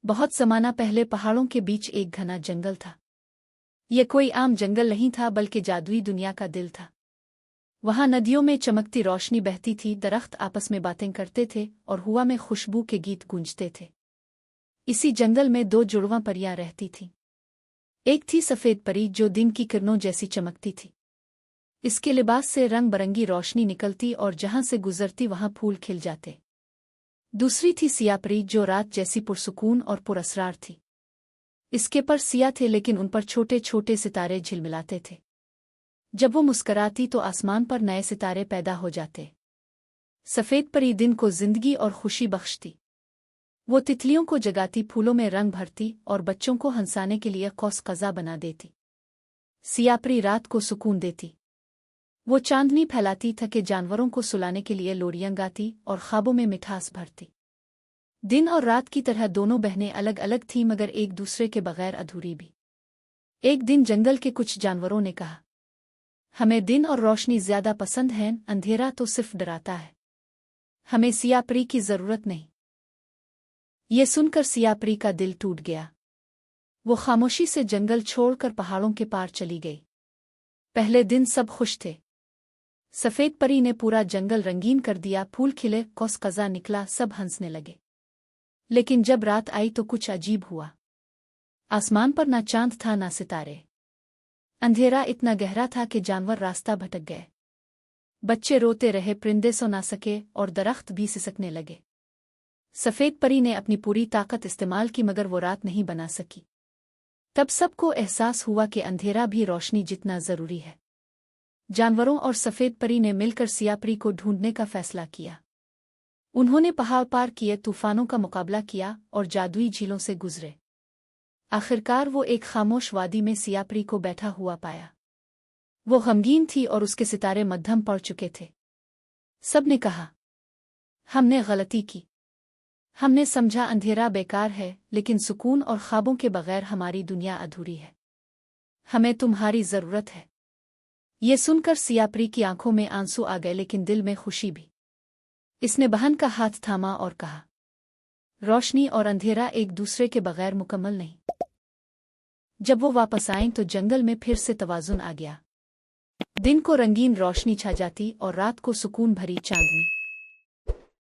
बहुत ज़माना पहले पहाड़ों के बीच एक घना जंगल था। यह कोई आम जंगल नहीं था बल्कि जादुई दुनिया का दिल था। वहाँ नदियों में चमकती रोशनी बहती थी, दरख्त आपस में बातें करते थे और हवा में खुशबू के गीत गूंजते थे। इसी जंगल में दो जुड़वां परियां रहती थीं। एक थी सफ़ेद परी जो दिन की किरणों जैसी चमकती थी। इसके लिबास से रंग बरंगी रोशनी निकलती और जहाँ से गुजरती वहाँ फूल खिल जाते। दूसरी थी सियाह परी जो रात जैसी पुरसुकून और पुरअसरार थी। इसके पर सिया थे लेकिन उन पर छोटे छोटे सितारे झिलमिलाते थे। जब वो मुस्कराती तो आसमान पर नए सितारे पैदा हो जाते। सफ़ेद परी दिन को जिंदगी और खुशी बख्शती। वो तितलियों को जगाती, फूलों में रंग भरती और बच्चों को हंसाने के लिए कौस कज़ा बना देती। सियाह परी रात को सुकून देती। वो चांदनी फैलाती, थके जानवरों को सुलाने के लिए लोरियां गाती और ख्वाबों में मिठास भरती। दिन और रात की तरह दोनों बहनें अलग अलग थीं मगर एक दूसरे के बगैर अधूरी भी। एक दिन जंगल के कुछ जानवरों ने कहा, हमें दिन और रोशनी ज्यादा पसंद है, अंधेरा तो सिर्फ डराता है। हमें सियाह परी की जरूरत नहीं। ये सुनकर सियाह परी का दिल टूट गया। वो खामोशी से जंगल छोड़कर पहाड़ों के पार चली गई। पहले दिन सब खुश थे। सफ़ेद परी ने पूरा जंगल रंगीन कर दिया, फूल खिले, कौस कज़ा निकला, सब हंसने लगे। लेकिन जब रात आई तो कुछ अजीब हुआ। आसमान पर ना चांद था ना सितारे। अंधेरा इतना गहरा था कि जानवर रास्ता भटक गए। बच्चे रोते रहे, परिंदे सो ना सके और दरख्त भी सिसकने लगे। सफ़ेद परी ने अपनी पूरी ताकत इस्तेमाल की मगर वो रात नहीं बना सकी। तब सबको एहसास हुआ कि अंधेरा भी रोशनी जितना ज़रूरी है। जानवरों और सफ़ेद परी ने मिलकर सियाह परी को ढूंढने का फैसला किया। उन्होंने पहाड़ पार किए, तूफानों का मुकाबला किया और जादुई झीलों से गुजरे। आखिरकार वो एक खामोश वादी में सियाह परी को बैठा हुआ पाया। वो गमगीन थी और उसके सितारे मध्यम पड़ चुके थे। सबने कहा, हमने गलती की। हमने समझा अंधेरा बेकार है, लेकिन सुकून और ख्वाबों के बगैर हमारी दुनिया अधूरी है। हमें तुम्हारी ज़रूरत है। ये सुनकर सियाह परी की आंखों में आंसू आ गए लेकिन दिल में खुशी भी। इसने बहन का हाथ थामा और कहा, रोशनी और अंधेरा एक दूसरे के बगैर मुकम्मल नहीं। जब वो वापस आए तो जंगल में फिर से तवाज़ुन आ गया। दिन को रंगीन रोशनी छा जाती और रात को सुकून भरी चांदनी।